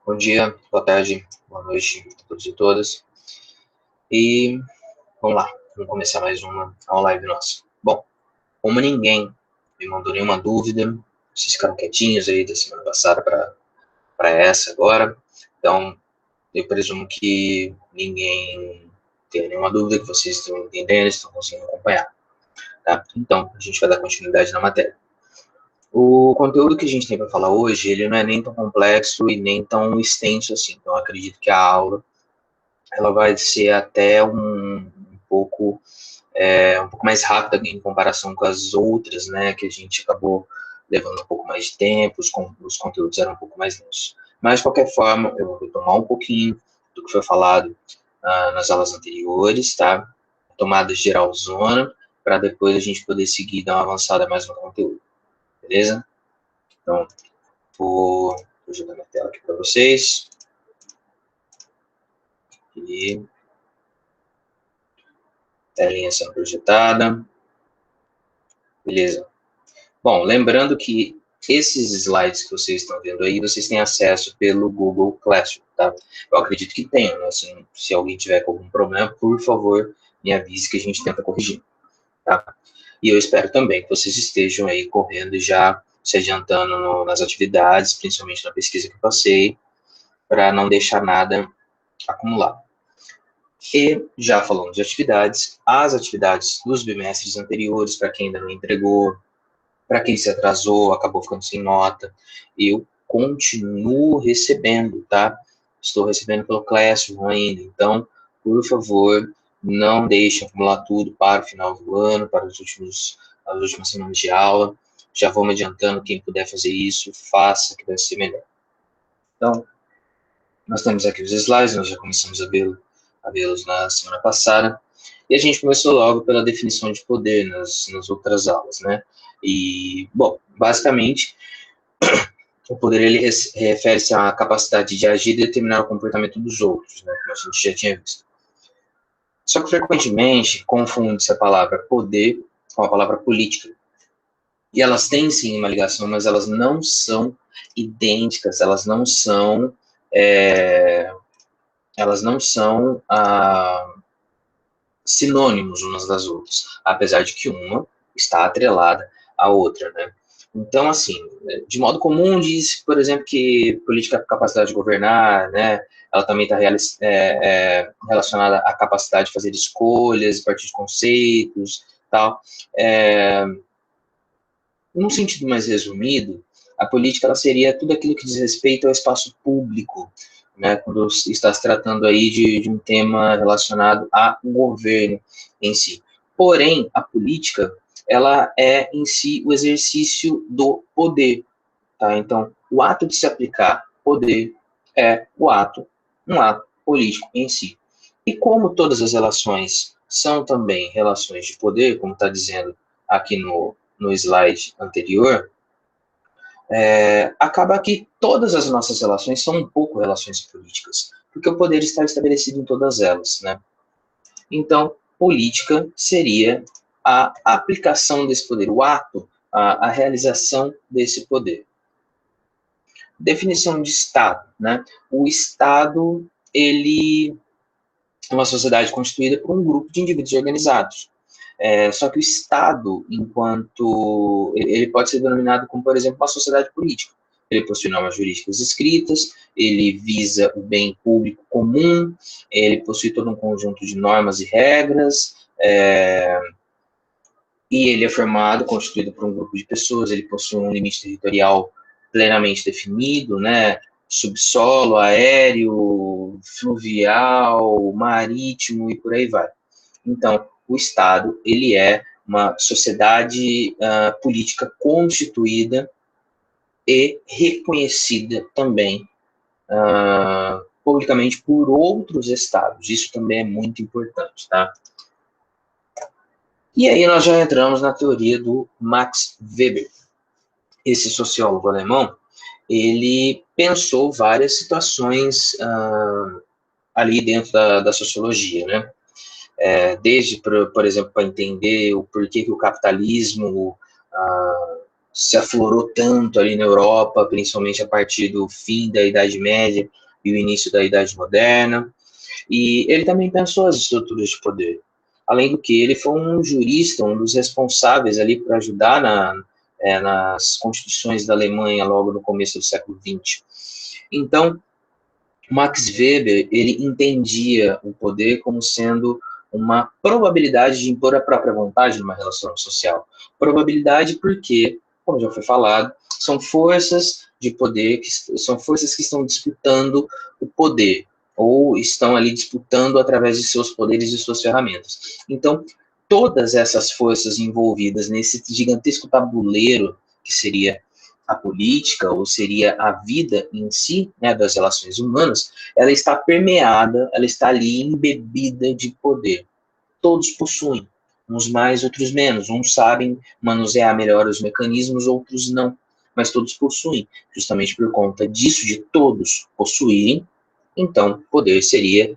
Bom dia, boa tarde, boa noite a todos e todas. E vamos lá, vamos começar mais uma live nossa. Bom, como ninguém me mandou nenhuma dúvida, vocês ficaram quietinhos aí da semana passada para essa agora, então eu presumo que ninguém tem nenhuma dúvida, que vocês estão entendendo, estão conseguindo acompanhar. Tá? Então, a gente vai dar continuidade na matéria. O conteúdo que a gente tem para falar hoje, ele não é nem tão complexo e nem tão extenso assim, então eu acredito que a aula ela vai ser até um pouco mais rápida em comparação com as outras, né, que a gente acabou levando um pouco mais de tempo, os conteúdos eram um pouco mais densos. Mas, de qualquer forma, eu vou retomar um pouquinho do que foi falado nas aulas anteriores, tá? Tomada geralzona, para depois a gente poder seguir e dar uma avançada mais no conteúdo, beleza? Então, vou jogar minha tela aqui para vocês. E telinha sendo projetada. Beleza. Bom, lembrando que esses slides que vocês estão vendo aí, vocês têm acesso pelo Google Classroom, tá? Eu acredito que tenham, né? Se alguém tiver com algum problema, por favor, me avise que a gente tenta corrigir, tá? E eu espero também que vocês estejam aí correndo e já se adiantando nas atividades, principalmente na pesquisa que eu passei, para não deixar nada acumular. E, já falando de atividades, as atividades dos bimestres anteriores, para quem ainda não entregou, para quem se atrasou, acabou ficando sem nota, eu continuo recebendo, tá? Estou recebendo pelo Classroom ainda, então, por favor, não deixem acumular tudo para o final do ano, para as últimas semanas de aula. Já vou me adiantando, quem puder fazer isso, faça, que vai ser melhor. Então, nós temos aqui os slides, nós já começamos a vê-los na semana passada, e a gente começou logo pela definição de poder nas outras aulas, né? E, bom, basicamente, o poder ele refere-se à capacidade de agir e determinar o comportamento dos outros, né? Como a gente já tinha visto. Só que, frequentemente, confunde-se a palavra poder com a palavra política. E elas têm, sim, uma ligação, mas elas não são idênticas, elas não são sinônimos umas das outras, apesar de que uma está atrelada à outra, né? Então, assim, de modo comum diz, por exemplo, que política é a capacidade de governar, né? Ela também está relacionada à capacidade de fazer escolhas, a partir de conceitos, tal. Num sentido mais resumido, a política ela seria tudo aquilo que diz respeito ao espaço público, né, quando está se tratando aí de um tema relacionado ao governo em si. Porém, a política, ela é em si o exercício do poder, tá? Então, o ato de se aplicar poder é um ato político em si. E como todas as relações são também relações de poder, como está dizendo aqui no slide anterior, acaba que todas as nossas relações são um pouco relações políticas, porque o poder está estabelecido em todas elas, né? Então, política seria a aplicação desse poder, o ato, a realização desse poder. Definição de Estado, né? O Estado, ele é uma sociedade constituída por um grupo de indivíduos organizados. Só que o Estado, ele pode ser denominado como, por exemplo, uma sociedade política. Ele possui normas jurídicas escritas, ele visa o bem público comum, ele possui todo um conjunto de normas e regras, e ele é constituído por um grupo de pessoas, ele possui um limite territorial plenamente definido, né? Subsolo, aéreo, fluvial, marítimo e por aí vai. Então, o Estado, ele é uma sociedade política constituída e reconhecida também publicamente por outros estados. Isso também é muito importante, tá? E aí nós já entramos na teoria do Max Weber. Esse sociólogo alemão, ele pensou várias situações ali dentro da sociologia, né? Desde, por exemplo, para entender o porquê que o capitalismo se aflorou tanto ali na Europa, principalmente a partir do fim da Idade Média e o início da Idade Moderna. E ele também pensou as estruturas de poder. Além do que, ele foi um jurista, um dos responsáveis ali por ajudar nas constituições da Alemanha logo no começo do século XX. Então, Max Weber, ele entendia o poder como sendo uma probabilidade de impor a própria vontade numa relação social. Probabilidade porque, como já foi falado, são forças de poder, são forças que estão disputando o poder, ou estão ali disputando através de seus poderes e suas ferramentas. Então, todas essas forças envolvidas nesse gigantesco tabuleiro que seria a política, ou seria a vida em si, né, das relações humanas, ela está permeada, ela está ali embebida de poder. Todos possuem, uns mais, outros menos. Uns sabem manusear melhor os mecanismos, outros não. Mas todos possuem, justamente por conta disso, de todos possuírem. Então, poder seria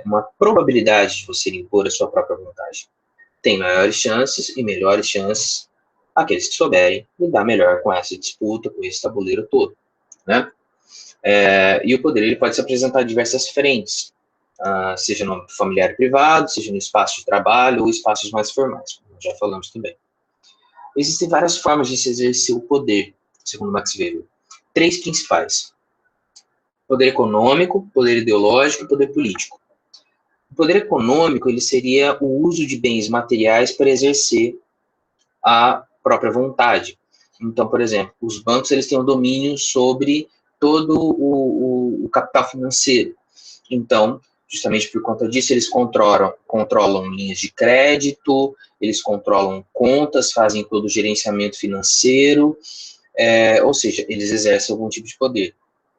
uma probabilidade de você impor a sua própria vontade. Tem maiores chances e melhores chances aqueles que souberem lidar melhor com essa disputa, com esse tabuleiro todo, né? E o poder ele pode se apresentar em diversas frentes, seja no âmbito familiar e privado, seja no espaço de trabalho ou espaços mais formais, como já falamos também. Existem várias formas de se exercer o poder, segundo Max Weber. 3 principais: poder econômico, poder ideológico e poder político. O poder econômico ele seria o uso de bens materiais para exercer a própria vontade. Então, por exemplo, os bancos eles têm um domínio sobre todo o capital financeiro. Então, justamente por conta disso, eles controlam linhas de crédito, eles controlam contas, fazem todo o gerenciamento financeiro, ou seja, eles exercem algum tipo de poder.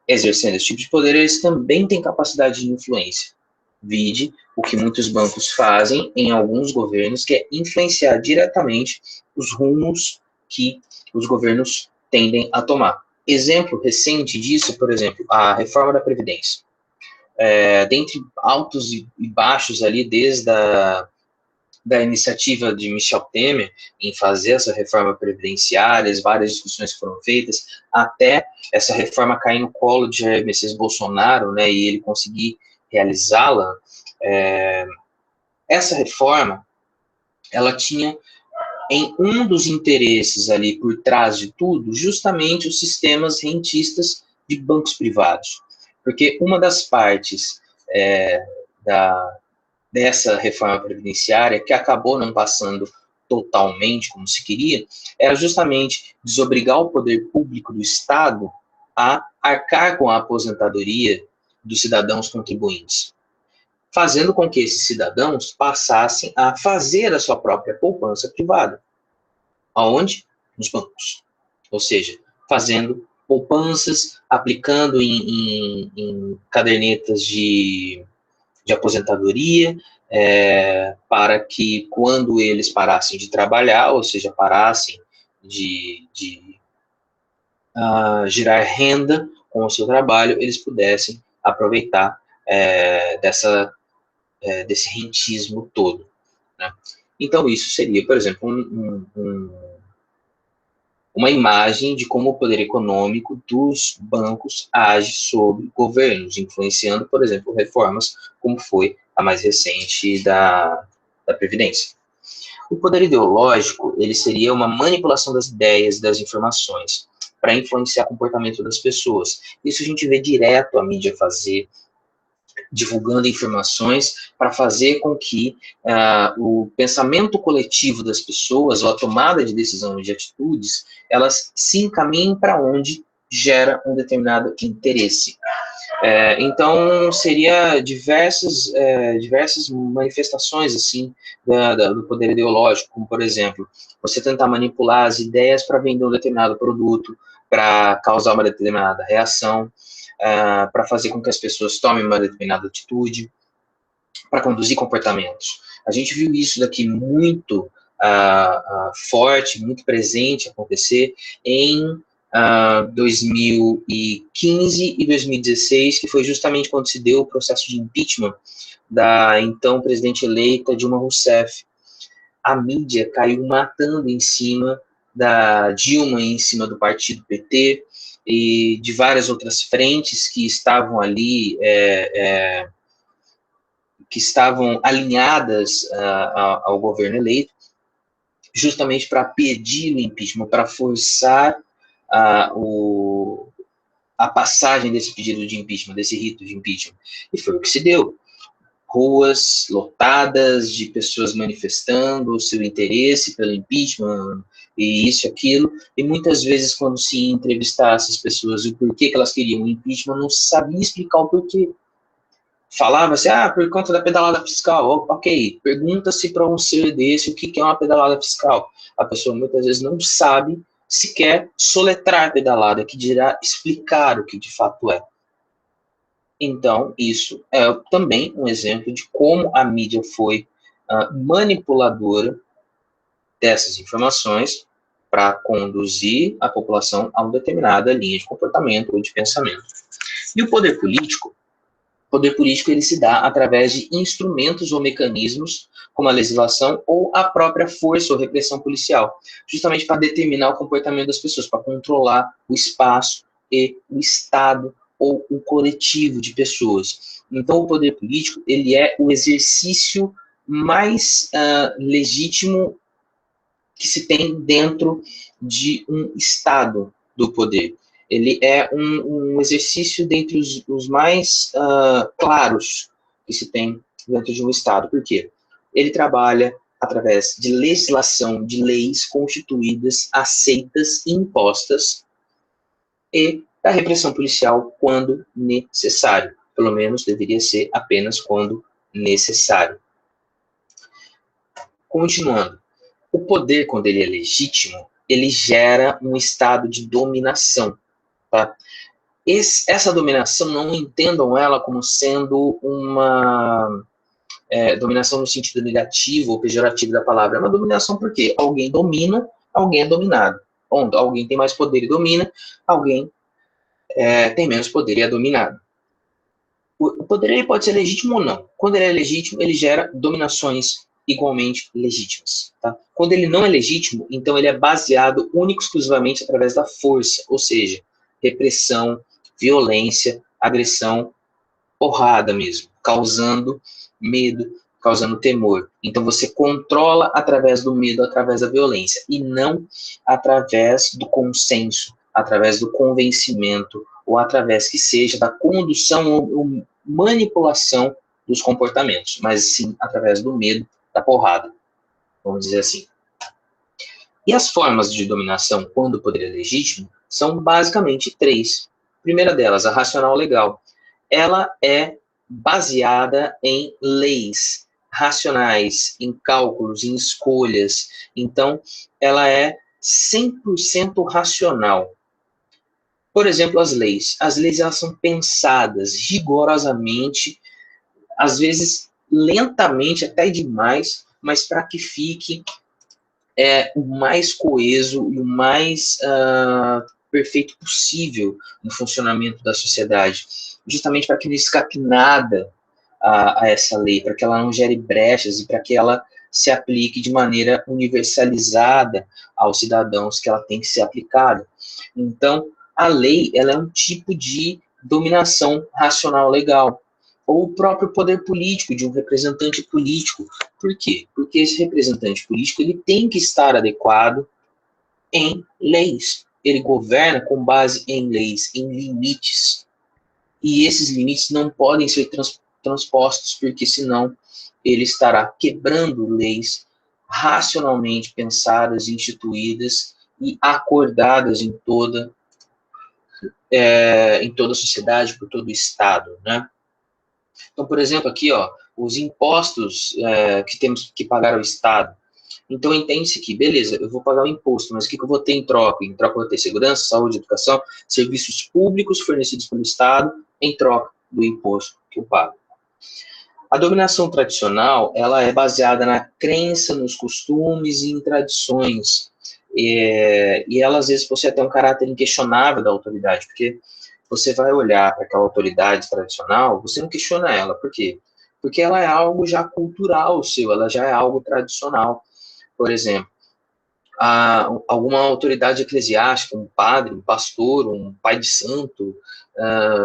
Exercendo esse tipo de poder, eles também têm capacidade de influência. Vide o que muitos bancos fazem em alguns governos, que é influenciar diretamente os rumos que os governos tendem a tomar. Exemplo recente disso, por exemplo, a reforma da Previdência. Dentre altos e baixos ali, desde da iniciativa de Michel Temer em fazer essa reforma previdenciária, as várias discussões que foram feitas, até essa reforma cair no colo de Jair Messias Bolsonaro, né, e ele conseguir realizá-la. Essa reforma, ela tinha em um dos interesses ali por trás de tudo, justamente os sistemas rentistas de bancos privados. Porque uma das partes dessa reforma previdenciária, que acabou não passando totalmente como se queria, era justamente desobrigar o poder público do Estado a arcar com a aposentadoria dos cidadãos contribuintes, fazendo com que esses cidadãos passassem a fazer a sua própria poupança privada. Aonde? Nos bancos. Ou seja, fazendo poupanças, aplicando em cadernetas de aposentadoria, para que quando eles parassem de trabalhar, ou seja, parassem de gerar renda com o seu trabalho, eles pudessem aproveitar desse rentismo todo, né? Então, isso seria, por exemplo, uma imagem de como o poder econômico dos bancos age sobre governos, influenciando, por exemplo, reformas como foi a mais recente da Previdência. O poder ideológico, ele seria uma manipulação das ideias e das informações para influenciar o comportamento das pessoas. Isso a gente vê direto a mídia fazer, divulgando informações para fazer com que o pensamento coletivo das pessoas, ou a tomada de decisão de atitudes, elas se encaminhem para onde gera um determinado interesse. Então, seria diversas manifestações assim do poder ideológico, como, por exemplo, você tentar manipular as ideias para vender um determinado produto, para causar uma determinada reação, para fazer com que as pessoas tomem uma determinada atitude, para conduzir comportamentos. A gente viu isso daqui muito forte, muito presente acontecer em 2015 e 2016, que foi justamente quando se deu o processo de impeachment da então presidente eleita Dilma Rousseff. A mídia caiu matando em cima da Dilma em cima do partido PT e de várias outras frentes que estavam ali, que estavam alinhadas ao governo eleito, justamente para pedir o impeachment, para forçar a passagem desse pedido de impeachment, desse rito de impeachment. E foi o que se deu. Ruas lotadas de pessoas manifestando o seu interesse pelo impeachment e isso e aquilo, e muitas vezes quando se entrevistasse as pessoas o porquê que elas queriam o impeachment, não sabia explicar o porquê. Falava-se, por conta da pedalada fiscal. Ok, pergunta-se para um ser desse o que é uma pedalada fiscal. A pessoa muitas vezes não sabe sequer soletrar pedalada, que dirá explicar o que de fato é. Então, isso é também um exemplo de como a mídia foi manipuladora dessas informações para conduzir a população a uma determinada linha de comportamento ou de pensamento. E o poder político ele se dá através de instrumentos ou mecanismos, como a legislação ou a própria força ou repressão policial, justamente para determinar o comportamento das pessoas, para controlar o espaço e o Estado ou o coletivo de pessoas. Então, o poder político, ele é o exercício mais legítimo que se tem dentro de um Estado do poder. Ele é um exercício dentre os mais claros que se tem dentro de um Estado. Por quê? Ele trabalha através de legislação, de leis constituídas, aceitas e impostas, e da repressão policial quando necessário. Pelo menos deveria ser apenas quando necessário. Continuando. O poder, quando ele é legítimo, ele gera um estado de dominação. Tá? Essa dominação, não entendam ela como sendo uma dominação no sentido negativo ou pejorativo da palavra. É uma dominação porque alguém domina, alguém é dominado. Onde alguém tem mais poder e domina, alguém tem menos poder e é dominado. O poder ele pode ser legítimo ou não. Quando ele é legítimo, ele gera dominações igualmente legítimas. Tá? Quando ele não é legítimo, então ele é baseado único e exclusivamente através da força, ou seja, repressão, violência, agressão, porrada mesmo, causando medo, causando temor. Então você controla através do medo, através da violência, e não através do consenso, através do convencimento, ou através que seja da condução ou manipulação dos comportamentos, mas sim através do medo, da porrada, vamos dizer assim. E as formas de dominação, quando o poder é legítimo, são basicamente três. A primeira delas, a racional legal. Ela é baseada em leis racionais, em cálculos, em escolhas. Então, ela é 100% racional. Por exemplo, as leis. As leis elas são pensadas rigorosamente, às vezes lentamente, até demais, mas para que fique o mais coeso e o mais perfeito possível no funcionamento da sociedade, justamente para que não escape nada a essa lei, para que ela não gere brechas e para que ela se aplique de maneira universalizada aos cidadãos que ela tem que ser aplicada. Então, a lei ela é um tipo de dominação racional legal, ou o próprio poder político de um representante político. Por quê? Porque esse representante político ele tem que estar adequado em leis. Ele governa com base em leis, em limites. E esses limites não podem ser transpostos, porque senão ele estará quebrando leis racionalmente pensadas, instituídas e acordadas em toda a sociedade, por todo o Estado, né? Então, por exemplo, aqui, os impostos que temos que pagar ao Estado. Então, entende-se que, beleza, eu vou pagar o imposto, mas o que eu vou ter em troca? Em troca eu vou ter segurança, saúde, educação, serviços públicos fornecidos pelo Estado, em troca do imposto que eu pago. A dominação tradicional, ela é baseada na crença, nos costumes e em tradições. E ela, às vezes, possui até um caráter inquestionável da autoridade, porque você vai olhar para aquela autoridade tradicional, você não questiona ela. Por quê? Porque ela é algo já cultural seu, ela já é algo tradicional. Por exemplo, alguma autoridade eclesiástica, um padre, um pastor, um pai de santo,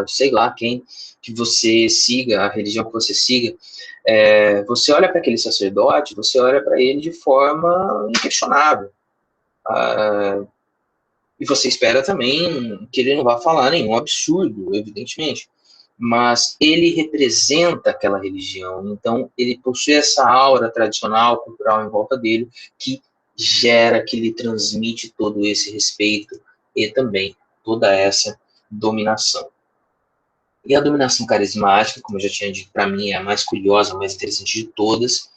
sei lá quem que você siga, a religião que você siga, você olha para aquele sacerdote, você olha para ele de forma inquestionável. E você espera também que ele não vá falar nenhum absurdo, evidentemente. Mas ele representa aquela religião, então ele possui essa aura tradicional, cultural em volta dele, que gera, que lhe transmite todo esse respeito e também toda essa dominação. E a dominação carismática, como eu já tinha dito, para mim é a mais curiosa, a mais interessante de todas,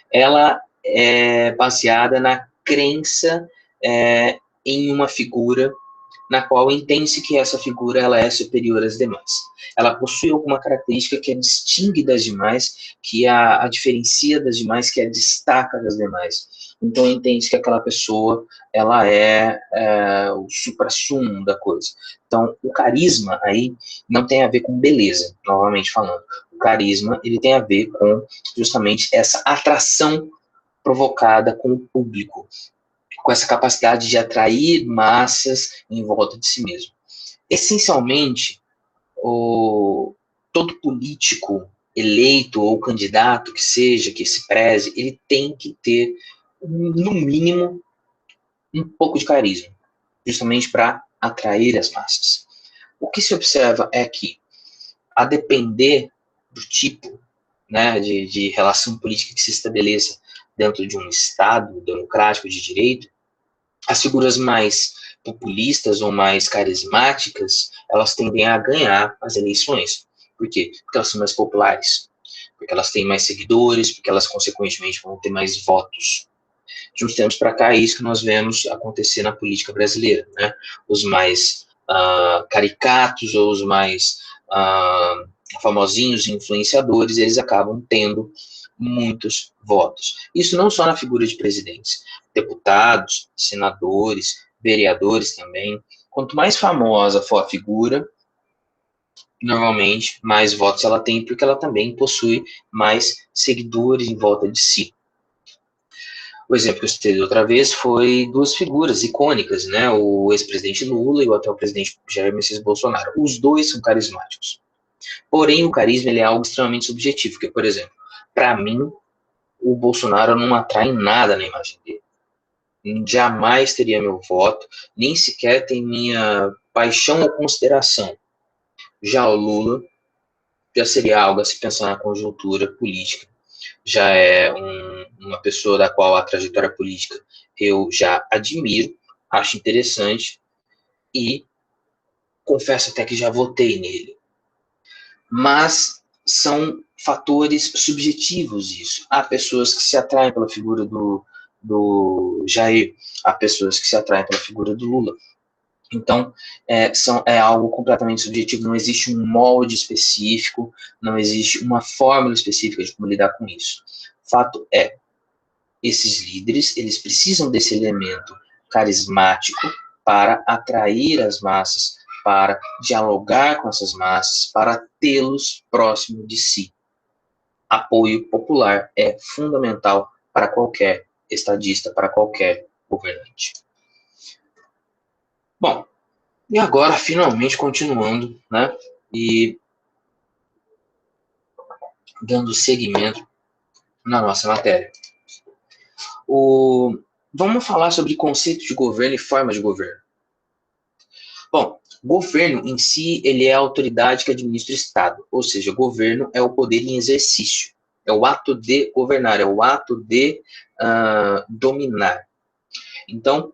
ela é baseada na crença em uma figura na qual entende-se que essa figura ela é superior às demais. Ela possui alguma característica que a distingue das demais, que a diferencia das demais, que a destaca das demais. Então entende-se que aquela pessoa ela é o suprassumo da coisa. Então o carisma aí não tem a ver com beleza, novamente falando. O carisma ele tem a ver com justamente essa atração provocada com o público, com essa capacidade de atrair massas em volta de si mesmo. Essencialmente, todo político eleito ou candidato que seja, que se preze, ele tem que ter, no mínimo, um pouco de carisma, justamente para atrair as massas. O que se observa é que, a depender do tipo, né, de relação política que se estabeleça dentro de um Estado democrático de direito, as figuras mais populistas ou mais carismáticas, elas tendem a ganhar as eleições. Por quê? Porque elas são mais populares, porque elas têm mais seguidores, porque elas, consequentemente, vão ter mais votos. De uns tempos para cá, é isso que nós vemos acontecer na política brasileira, né? Os mais caricatos ou os mais famosinhos influenciadores, eles acabam tendo muitos votos. Isso não só na figura de presidentes, deputados, senadores, vereadores também. Quanto mais famosa for a figura, normalmente mais votos ela tem, porque ela também possui mais seguidores em volta de si. O exemplo que eu citei outra vez foi duas figuras icônicas, né? O ex-presidente Lula e o atual presidente Jair Messias Bolsonaro. Os dois são carismáticos. Porém, o carisma ele é algo extremamente subjetivo, porque, por exemplo, para mim, o Bolsonaro não atrai nada na imagem dele. Jamais teria meu voto, nem sequer tem minha paixão ou consideração. Já o Lula já seria algo a se pensar na conjuntura política. Já é uma pessoa da qual a trajetória política eu já admiro, acho interessante e confesso até que já votei nele. Mas são fatores subjetivos isso. Há pessoas que se atraem pela figura do Jair, há pessoas que se atraem pela figura do Lula. Então, é algo completamente subjetivo, não existe um molde específico, não existe uma fórmula específica de como lidar com isso. Fato é, esses líderes, eles precisam desse elemento carismático para atrair as massas, para dialogar com essas massas, para tê-los próximo de si. Apoio popular é fundamental para qualquer estadista, para qualquer governante. Bom, e agora, finalmente, continuando, né, e dando seguimento na nossa matéria. Vamos falar sobre conceito de governo e forma de governo. Bom, governo em si, ele é a autoridade que administra o Estado, ou seja, governo é o poder em exercício, é o ato de governar, é o ato de dominar. Então,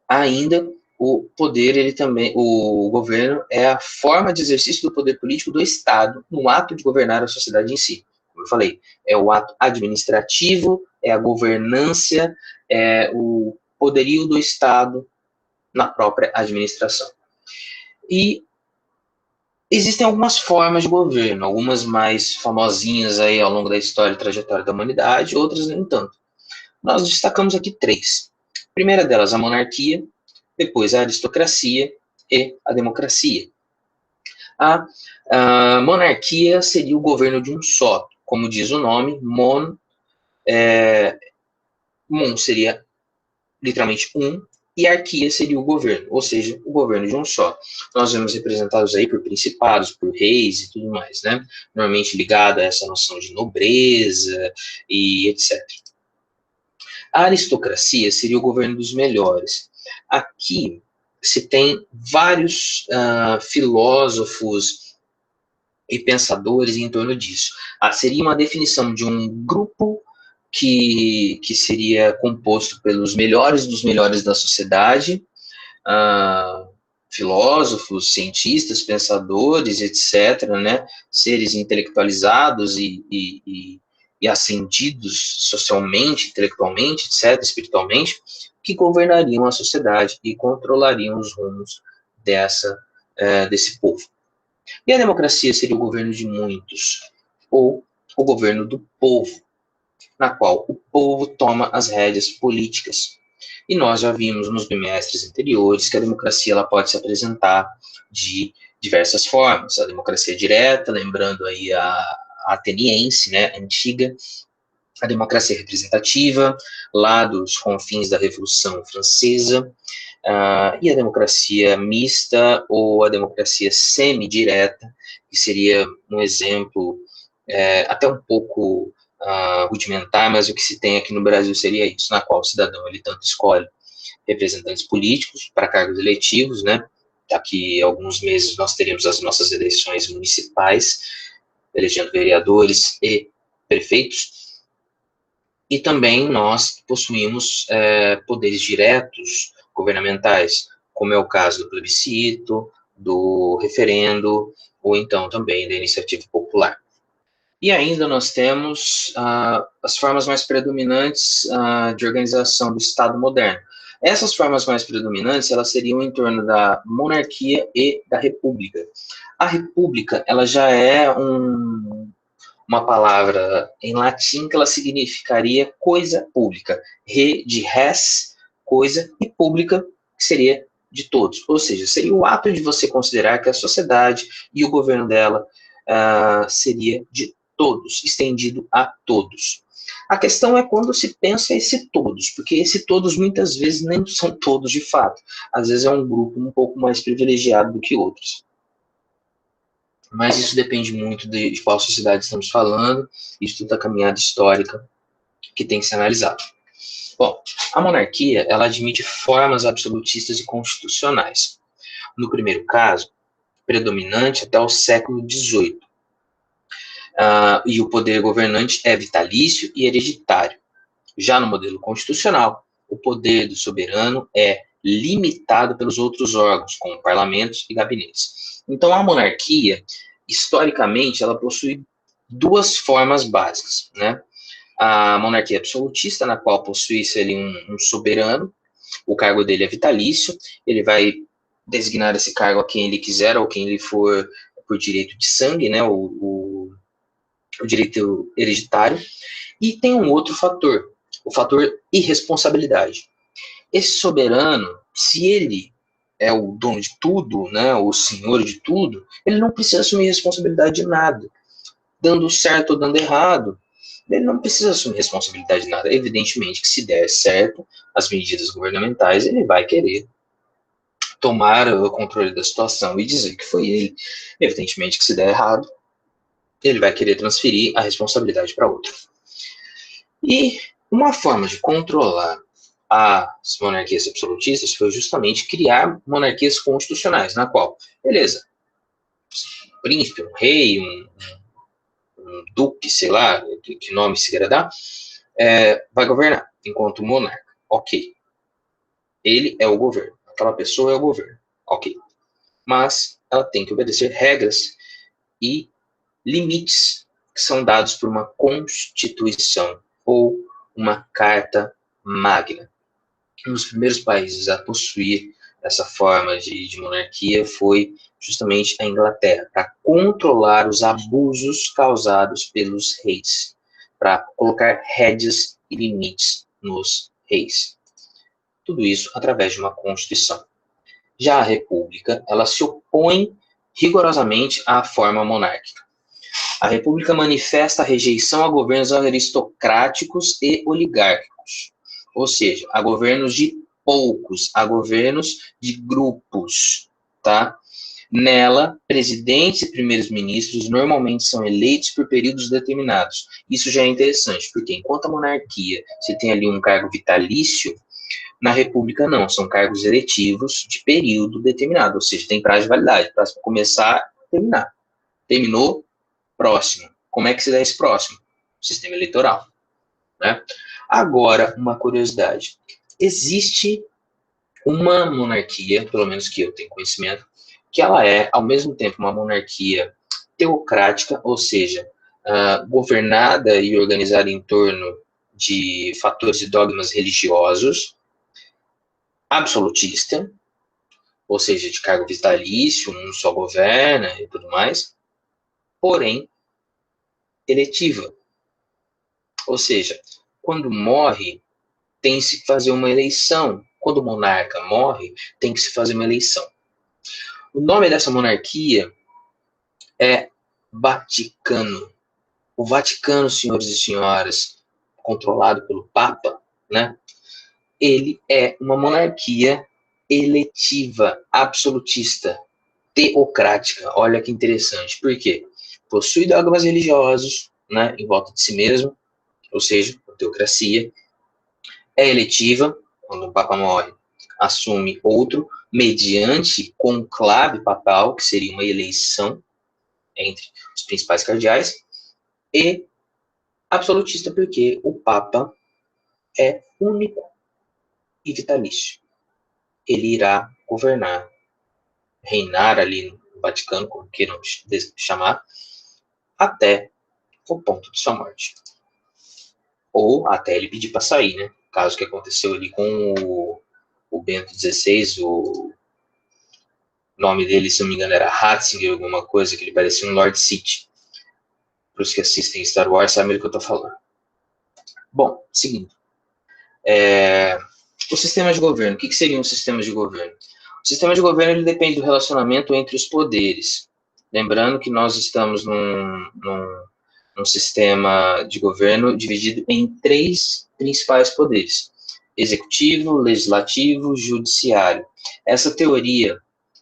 ainda o poder, ele também, o governo é a forma de exercício do poder político do Estado no ato de governar a sociedade em si. Como eu falei, é o ato administrativo, é a governância, é o poderio do Estado na própria administração. E existem algumas formas de governo, algumas mais famosinhas aí ao longo da história e trajetória da humanidade, outras nem tanto. Nós destacamos aqui 3. A primeira delas, a monarquia, depois a aristocracia e a democracia. A monarquia seria o governo de um só, como diz o nome, mon seria literalmente um, e arquia seria o governo, ou seja, o governo de um só. Nós vemos representados aí por principados, por reis e tudo mais, né? Normalmente ligado a essa noção de nobreza e etc. A aristocracia seria o governo dos melhores. Aqui se tem vários filósofos e pensadores em torno disso. Seria uma definição de um grupo que seria composto pelos melhores dos melhores da sociedade, filósofos, cientistas, pensadores, etc., né, seres intelectualizados e ascendidos socialmente, intelectualmente, etc., espiritualmente, que governariam a sociedade e controlariam os rumos desse povo. E a democracia seria o governo de muitos, ou o governo do povo, na qual o povo toma as rédeas políticas. E nós já vimos nos bimestres anteriores que a democracia ela pode se apresentar de diversas formas. A democracia direta, lembrando aí a ateniense, né, antiga, a democracia representativa, lá dos confins da Revolução Francesa, e a democracia mista ou a democracia semidireta, que seria um exemplo até um pouco rudimentar, mas o que se tem aqui no Brasil seria isso, na qual o cidadão ele tanto escolhe representantes políticos para cargos eletivos, né? Daqui a alguns meses nós teremos as nossas eleições municipais, elegendo vereadores e prefeitos, e também nós possuímos poderes diretos governamentais, como é o caso do plebiscito, do referendo, ou então também da iniciativa popular. E ainda nós temos as formas mais predominantes de organização do Estado moderno. Essas formas mais predominantes, elas seriam em torno da monarquia e da república. A república, ela já é uma palavra em latim que ela significaria coisa pública. Re de res, coisa, e pública, que seria de todos. Ou seja, seria o ato de você considerar que a sociedade e o governo dela seria de todos, estendido a todos. A questão é quando se pensa esse todos, porque esse todos muitas vezes nem são todos de fato. Às vezes é um grupo um pouco mais privilegiado do que outros. Mas isso depende muito de qual sociedade estamos falando, isso tudo da caminhada histórica que tem que ser analisado. Bom, a monarquia, ela admite formas absolutistas e constitucionais. No primeiro caso, predominante até o século XVIII. E o poder governante é vitalício e hereditário. Já no modelo constitucional, o poder do soberano é limitado pelos outros órgãos, como parlamentos e gabinetes. Então, a monarquia, historicamente, ela possui duas formas básicas, né? A monarquia absolutista, na qual possui-se ali um soberano, o cargo dele é vitalício, ele vai designar esse cargo a quem ele quiser ou quem ele for por direito de sangue, né? O direito hereditário. E tem um outro fator, o fator irresponsabilidade. Esse soberano, se ele é o dono de tudo, né, o senhor de tudo, ele não precisa assumir responsabilidade de nada. Dando certo ou dando errado, ele não precisa assumir responsabilidade de nada. Evidentemente que se der certo as medidas governamentais, ele vai querer tomar o controle da situação e dizer que foi ele. Evidentemente que se der errado, ele vai querer transferir a responsabilidade para outro. E uma forma de controlar as monarquias absolutistas foi justamente criar monarquias constitucionais, na qual, beleza, um príncipe, um rei, um duque, sei lá, que nome se queira dar, vai governar enquanto monarca. Ok. Ele é o governo. Aquela pessoa é o governo. Ok. Mas ela tem que obedecer regras e limites que são dados por uma constituição ou uma carta magna. Um dos primeiros países a possuir essa forma de monarquia foi justamente a Inglaterra, para controlar os abusos causados pelos reis, para colocar rédeas e limites nos reis. Tudo isso através de uma Constituição. Já a República, ela se opõe rigorosamente à forma monárquica. A República manifesta a rejeição a governos aristocráticos e oligárquicos. Ou seja, há governos de poucos, há governos de grupos, tá? Nela, presidentes e primeiros ministros normalmente são eleitos por períodos determinados. Isso já é interessante, porque enquanto a monarquia você tem ali um cargo vitalício, na república não, são cargos eletivos de período determinado, ou seja, tem prazo de validade, prazo para começar, terminar. Terminou, próximo. Como é que se dá esse próximo? Sistema eleitoral, né? Agora, uma curiosidade. Existe uma monarquia, pelo menos que eu tenho conhecimento, que ela é, ao mesmo tempo, uma monarquia teocrática, ou seja, governada e organizada em torno de fatores e dogmas religiosos, absolutista, ou seja, de cargo vitalício, um só governa e tudo mais, porém eletiva. Ou seja, quando morre, tem que se fazer uma eleição. Quando o monarca morre, tem que se fazer uma eleição. O nome dessa monarquia é Vaticano. O Vaticano, senhores e senhoras, controlado pelo Papa, né? Ele é uma monarquia eletiva, absolutista, teocrática. Olha que interessante. Por quê? Possui dogmas religiosos, né, em volta de si mesmo, ou seja, a teocracia. É eletiva, quando um Papa morre, assume outro, mediante conclave papal, que seria uma eleição entre os principais cardeais, e absolutista, porque o Papa é único e vitalício. Ele irá governar, reinar ali no Vaticano, como queiram chamar, até o ponto de sua morte. Ou até ele pedir para sair, né? Caso que aconteceu ali com o Bento XVI, o nome dele, se não me engano, era Ratzinger, alguma coisa, que ele parecia um Lord Sith. Para os que assistem Star Wars sabem do que eu estou falando. Bom, seguindo. O sistema de governo. O que seria um sistema de governo? O sistema de governo ele depende do relacionamento entre os poderes. Lembrando que nós estamos num sistema de governo dividido em 3 principais poderes: executivo, legislativo, judiciário. Essa teoria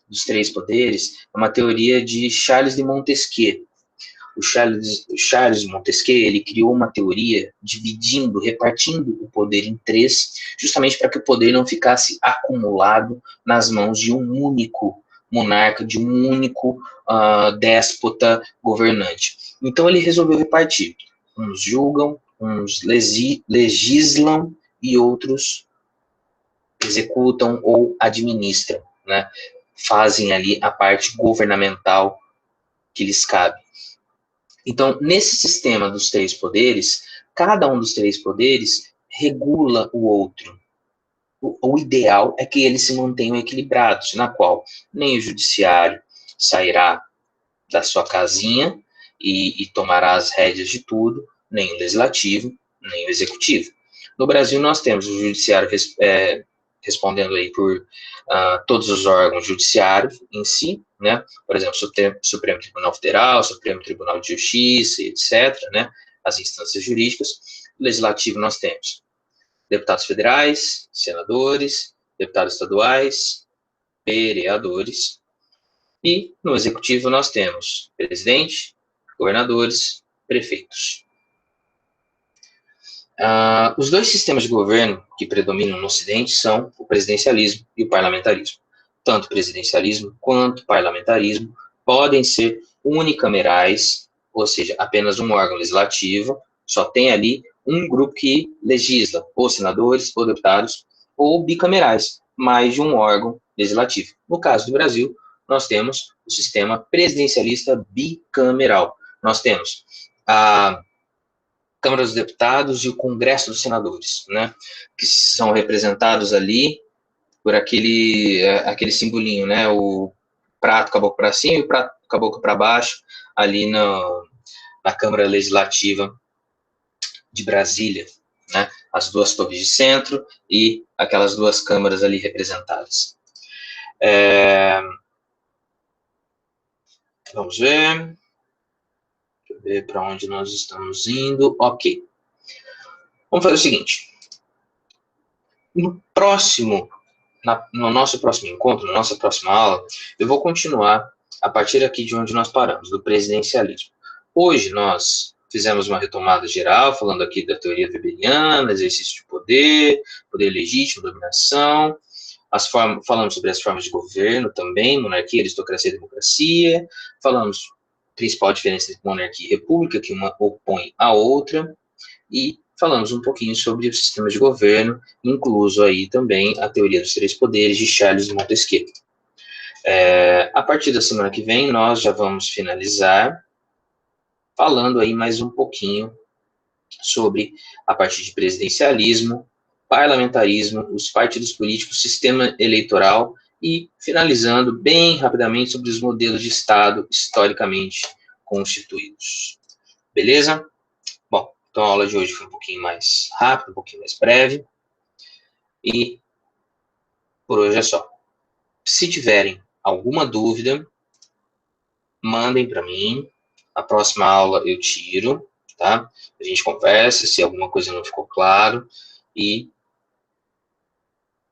dos 3 poderes é uma teoria de Charles de Montesquieu. O Charles Montesquieu ele criou uma teoria repartindo o poder em 3, justamente para que o poder não ficasse acumulado nas mãos de um único monarca, de um único déspota governante. Então ele resolveu repartir. Uns julgam, uns legislam e outros executam ou administram, né? Fazem ali a parte governamental que lhes cabe. Então, nesse sistema dos 3 poderes, cada um dos 3 poderes regula o outro. O ideal é que eles se mantenham equilibrados, na qual nem o judiciário sairá da sua casinha e tomará as rédeas de tudo, nem o legislativo, nem o executivo. No Brasil, nós temos o judiciário respondendo aí por todos os órgãos judiciários em si, né? Por exemplo, Supremo Tribunal Federal, Supremo Tribunal de Justiça, etc., né? As instâncias jurídicas. No legislativo nós temos deputados federais, senadores, deputados estaduais, vereadores, e no executivo nós temos presidente, governadores, prefeitos. Os 2 sistemas de governo que predominam no Ocidente são o presidencialismo e o parlamentarismo. Tanto presidencialismo quanto parlamentarismo podem ser unicamerais, ou seja, apenas um órgão legislativo, só tem ali um grupo que legisla, ou senadores, ou deputados, ou bicamerais, mais de um órgão legislativo. No caso do Brasil, nós temos o sistema presidencialista bicameral. Nós temos a Câmara dos Deputados e o Congresso dos Senadores, né, que são representados ali por aquele simbolinho, né, o prato caboclo para cima e o prato caboclo para baixo, ali na Câmara Legislativa de Brasília, né, as 2 torres de centro e aquelas 2 câmaras ali representadas. Vamos ver. Deixa eu ver para onde nós estamos indo. Ok. Vamos fazer o seguinte. No nosso próximo encontro, na nossa próxima aula, eu vou continuar a partir aqui de onde nós paramos, do presidencialismo. Hoje nós fizemos uma retomada geral, falando aqui da teoria weberiana, exercício de poder, poder legítimo, dominação, falamos sobre as formas de governo também, monarquia, aristocracia e democracia, falamos a principal diferença entre monarquia e república, que uma opõe a outra, e falamos um pouquinho sobre o sistema de governo, incluso aí também a teoria dos três poderes de Charles Montesquieu. A partir da semana que vem, nós já vamos finalizar falando aí mais um pouquinho sobre a parte de presidencialismo, parlamentarismo, os partidos políticos, sistema eleitoral e finalizando bem rapidamente sobre os modelos de Estado historicamente constituídos. Beleza? Bom, então a aula de hoje foi um pouquinho mais rápida, um pouquinho mais breve. E por hoje é só. Se tiverem alguma dúvida, mandem para mim. A próxima aula eu tiro, tá? A gente conversa, se alguma coisa não ficou claro. E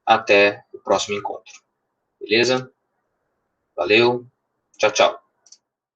até o próximo encontro. Beleza? Valeu. Tchau, tchau.